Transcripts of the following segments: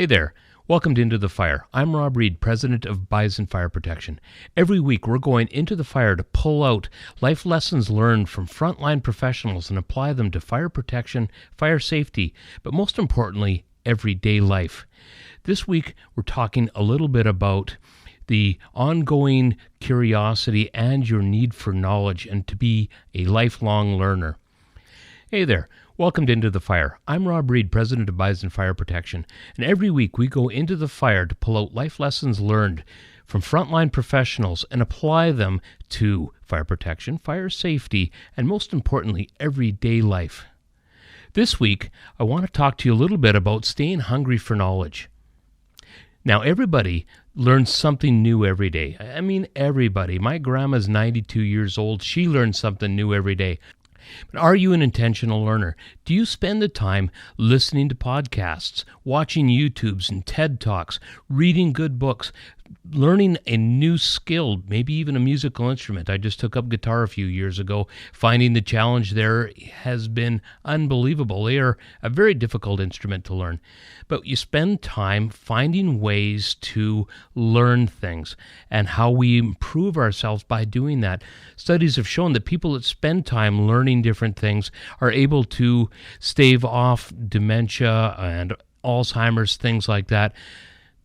Hey there. Welcome to Into the Fire. I'm Rob Reed, president of Bison Fire Protection. Every week we're going into the fire to pull out life lessons learned from frontline professionals and apply them to fire protection, fire safety, but most importantly, everyday life. This week we're talking a little bit about the ongoing curiosity and your need for knowledge and to be a lifelong learner. Hey there. Welcome to Into the Fire. I'm Rob Reed, president of Bison Fire Protection, and every week we go into the fire to pull out life lessons learned from frontline professionals and apply them to fire protection, fire safety, and most importantly, everyday life. This week, I want to talk to you a little bit about staying hungry for knowledge. Now, everybody learns something new every day. I mean, everybody. My grandma's 92 years old. She learns something new every day. But are you an intentional learner? Do you spend the time listening to podcasts, watching YouTubes and TED Talks, reading good books, learning a new skill, maybe even a musical instrument? I just took up guitar a few years ago. Finding the challenge there has been unbelievable. They are a very difficult instrument to learn. But you spend time finding ways to learn things and how we improve ourselves by doing that. Studies have shown that people that spend time learning different things are able to stave off dementia and Alzheimer's, things like that.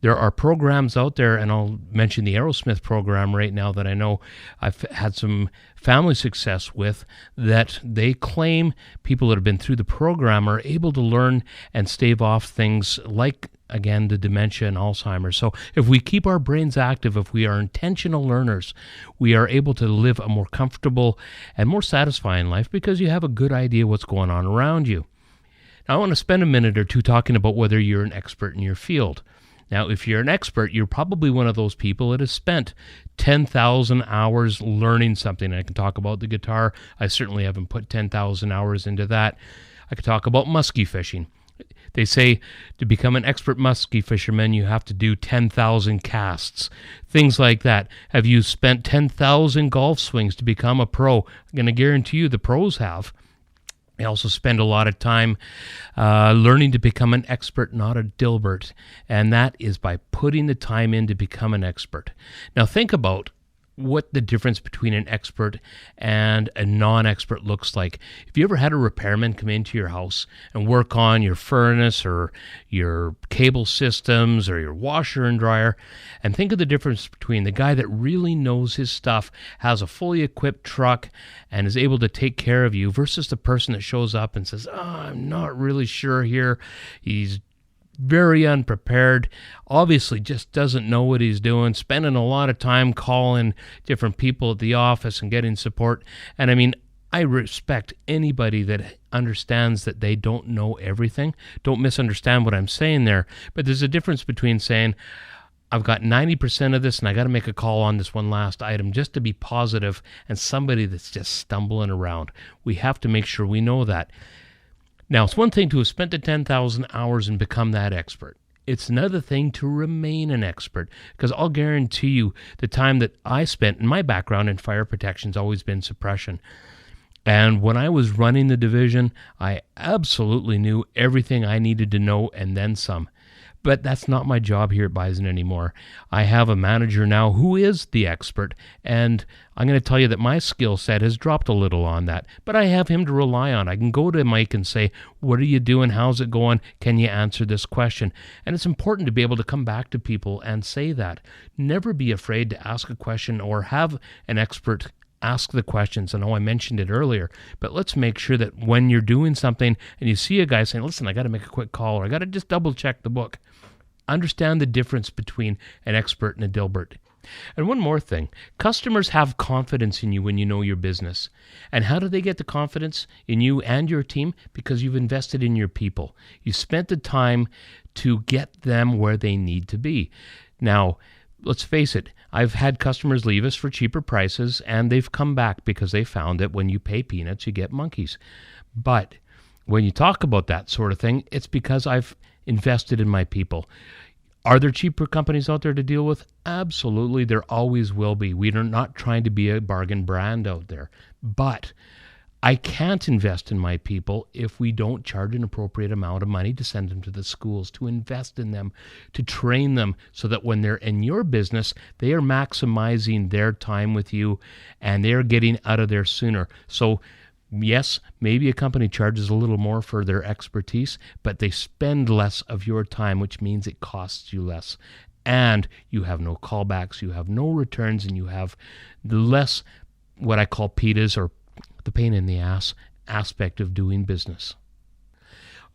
There are programs out there, and I'll mention the Aerosmith program right now that I know I've had some family success with, that they claim people that have been through the program are able to learn and stave off things like, again, the dementia and Alzheimer's. So if we keep our brains active, if we are intentional learners, we are able to live a more comfortable and more satisfying life because you have a good idea what's going on around you. Now, I want to spend a minute or two talking about whether you're an expert in your field. Now, if you're an expert, you're probably one of those people that has spent 10,000 hours learning something. I can talk about the guitar. I certainly haven't put 10,000 hours into that. I could talk about muskie fishing. They say to become an expert muskie fisherman, you have to do 10,000 casts, things like that. Have you spent 10,000 golf swings to become a pro? I'm going to guarantee you the pros have. I also spend a lot of time learning to become an expert, not a Dilbert, and that is by putting the time in to become an expert. Now think about what the difference between an expert and a non-expert looks like. If you ever had a repairman come into your house and work on your furnace or your cable systems or your washer and dryer, and think of the difference between the guy that really knows his stuff, has a fully equipped truck, and is able to take care of you versus the person that shows up and says, I'm not really sure here. He's very unprepared, obviously just doesn't know what he's doing, spending a lot of time calling different people at the office and getting support. And I mean, I respect anybody that understands that they don't know everything. Don't misunderstand what I'm saying there. But there's a difference between saying, I've got 90% of this and I got to make a call on this one last item just to be positive, and somebody that's just stumbling around. We have to make sure we know that. Now, it's one thing to have spent the 10,000 hours and become that expert. It's another thing to remain an expert, because I'll guarantee you the time that I spent, and my background in fire protection has always been suppression. And when I was running the division, I absolutely knew everything I needed to know and then some. But that's not my job here at Bison anymore. I have a manager now who is the expert, and I'm going to tell you that my skill set has dropped a little on that. But I have him to rely on. I can go to Mike and say, what are you doing? How's it going? Can you answer this question? And it's important to be able to come back to people and say that. Never be afraid to ask a question or have an expert ask the questions. I know I mentioned it earlier, but let's make sure that when you're doing something and you see a guy saying, listen, I got to make a quick call, or I got to just double check the book, understand the difference between an expert and a Dilbert. And one more thing, customers have confidence in you when you know your business. And how do they get the confidence in you and your team? Because you've invested in your people. You spent the time to get them where they need to be. Now, let's face it, I've had customers leave us for cheaper prices, and they've come back because they found that when you pay peanuts, you get monkeys. But when you talk about that sort of thing, it's because I've invested in my people. Are there cheaper companies out there to deal with? Absolutely, there always will be. We are not trying to be a bargain brand out there. But I can't invest in my people if we don't charge an appropriate amount of money to send them to the schools, to invest in them, to train them so that when they're in your business, they are maximizing their time with you and they're getting out of there sooner. So yes, maybe a company charges a little more for their expertise, but they spend less of your time, which means it costs you less. And you have no callbacks, you have no returns, and you have less what I call PITAs, or the pain in the ass aspect of doing business.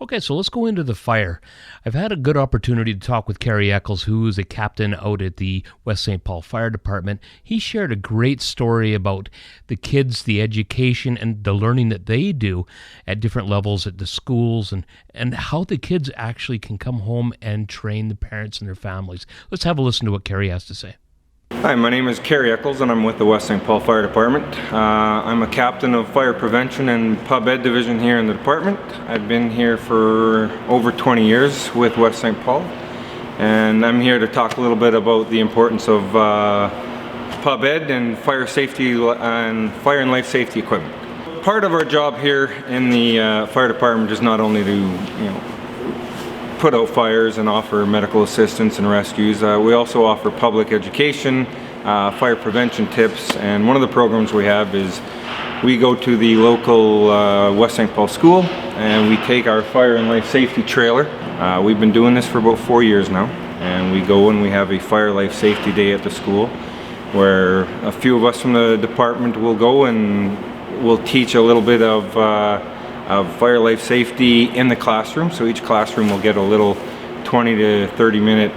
Okay, so let's go into the fire. I've had a good opportunity to talk with Kerry Eccles, who is a captain out at the West St. Paul Fire Department. He shared a great story about the kids, the education, and the learning that they do at different levels at the schools, and how the kids actually can come home and train the parents and their families. Let's have a listen to what Kerry has to say. Hi, my name is Kerry Eccles and I'm with the West St. Paul Fire Department. I'm a captain of Fire Prevention and Pub Ed Division here in the department. I've been here for over 20 years with West St. Paul, and I'm here to talk a little bit about the importance of Pub Ed and fire safety and fire and life safety equipment. Part of our job here in the Fire Department is not only to put out fires and offer medical assistance and rescues. We also offer public education, fire prevention tips, and one of the programs we have is we go to the local West St. Paul school and we take our fire and life safety trailer. We've been doing this for about 4 years now, and we go and we have a fire life safety day at the school where a few of us from the department will go and we'll teach a little bit of fire life safety in the classroom. So each classroom will get a little 20 to 30 minute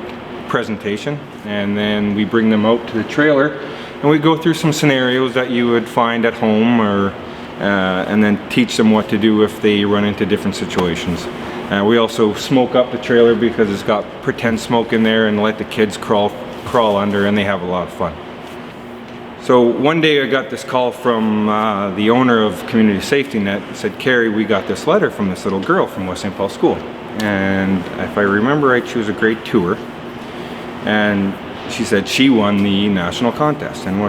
presentation, and then we bring them out to the trailer and we go through some scenarios that you would find at home, or and then teach them what to do if they run into different situations. We also smoke up the trailer because it's got pretend smoke in there, and let the kids crawl under, and they have a lot of fun. So one day I got this call from the owner of Community Safety Net. It said, "Kerry, we got this letter from this little girl from West St. Paul School." And if I remember right, she was a grade 2er. And she said she won the national contest. And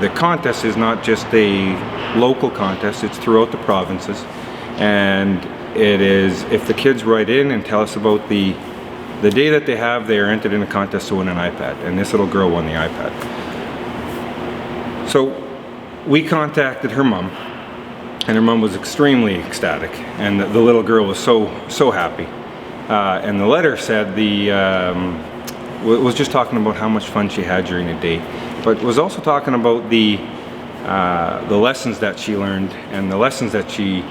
the contest is not just a local contest, it's throughout the provinces. And it is, if the kids write in and tell us about the day that they have, they are entered in a contest to win an iPad. And this little girl won the iPad. So we contacted her mom, and her mom was extremely ecstatic, and the little girl was so happy. And the letter said was just talking about how much fun she had during the day, but was also talking about the lessons that she learned and the lessons that she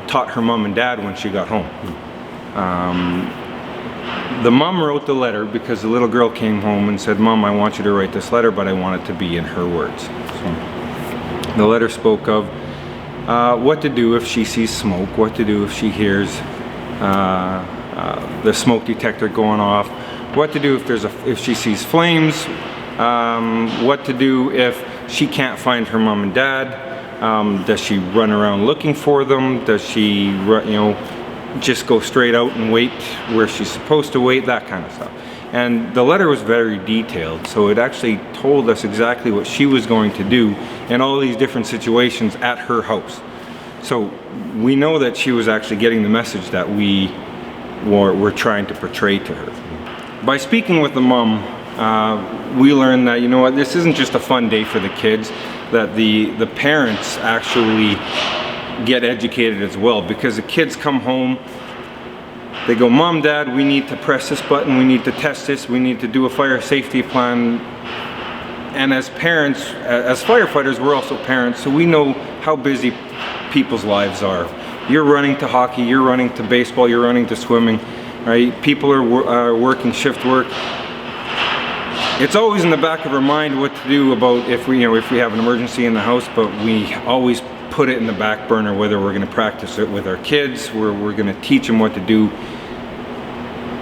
taught her mom and dad when she got home. The mom wrote the letter because the little girl came home and said, "Mom, I want you to write this letter, but I want it to be in her words." So the letter spoke of what to do if she sees smoke, what to do if she hears the smoke detector going off, what to do if she sees flames, what to do if she can't find her mom and dad. Does she run around looking for them? Does she just go straight out and wait where she's supposed to wait, that kind of stuff. And the letter was very detailed, so it actually told us exactly what she was going to do in all these different situations at her house. So we know that she was actually getting the message that we were trying to portray to her. By speaking with the mom, we learned that, this isn't just a fun day for the kids, that the parents actually get educated as well, because the kids come home, they go, "Mom, Dad, we need to press this button, we need to test this, we need to do a fire safety plan." And as parents, as firefighters, we're also parents, so we know how busy people's lives are. You're running to hockey, you're running to baseball, you're running to swimming, right? People are working shift work. It's always in the back of our mind what to do about if we have an emergency in the house, but we always put it in the back burner, whether we're going to practice it with our kids, we're going to teach them what to do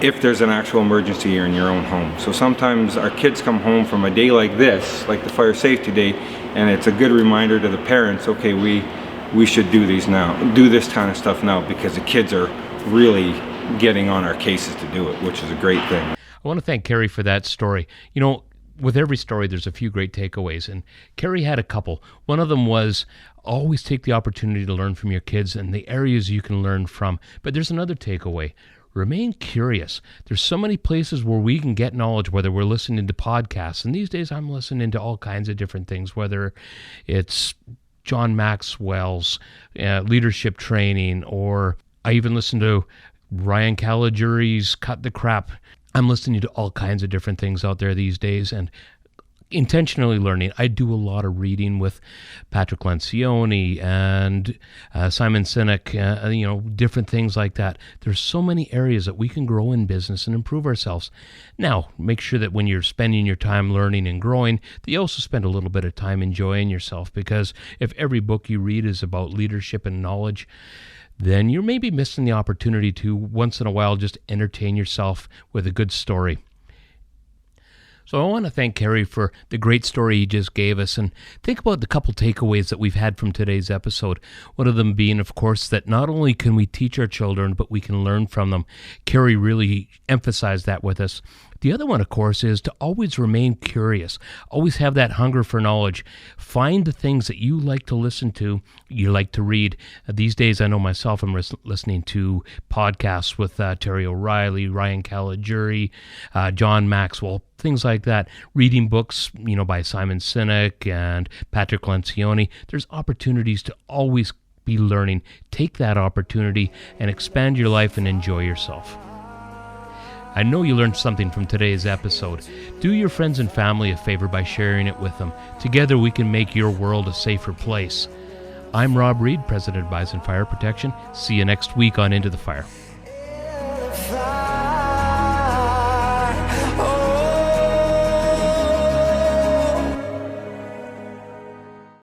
if there's an actual emergency here in your own home. So sometimes our kids come home from a day like this, like the fire safety day, and it's a good reminder to the parents, okay, we should do this kind of stuff now, because the kids are really getting on our cases to do it, which is a great thing. I want to thank Kerry for that story. with every story, there's a few great takeaways, and Carrie had a couple. One of them was always take the opportunity to learn from your kids and the areas you can learn from. But there's another takeaway. Remain curious. There's so many places where we can get knowledge, whether we're listening to podcasts. And these days I'm listening to all kinds of different things, whether it's John Maxwell's leadership training, or I even listen to Ryan Caligiuri's Cut the Crap. I'm listening to all kinds of different things out there these days and intentionally learning. I do a lot of reading with Patrick Lencioni and Simon Sinek, different things like that. There's so many areas that we can grow in business and improve ourselves. Now, make sure that when you're spending your time learning and growing, that you also spend a little bit of time enjoying yourself, because if every book you read is about leadership and knowledge, then you're maybe missing the opportunity to once in a while just entertain yourself with a good story. So I want to thank Carrie for the great story he just gave us, and think about the couple takeaways that we've had from today's episode. One of them being, of course, that not only can we teach our children, but we can learn from them. Carrie really emphasized that with us. The other one, of course, is to always remain curious. Always have that hunger for knowledge. Find the things that you like to listen to, you like to read. These days, I know myself, I'm listening to podcasts with Terry O'Reilly, Ryan Caligiuri, John Maxwell, things like that. Reading books, by Simon Sinek and Patrick Lencioni. There's opportunities to always be learning. Take that opportunity and expand your life and enjoy yourself. I know you learned something from today's episode. Do your friends and family a favor by sharing it with them. Together we can make your world a safer place. I'm Rob Reed, President of Bison Fire Protection. See you next week on Into the Fire.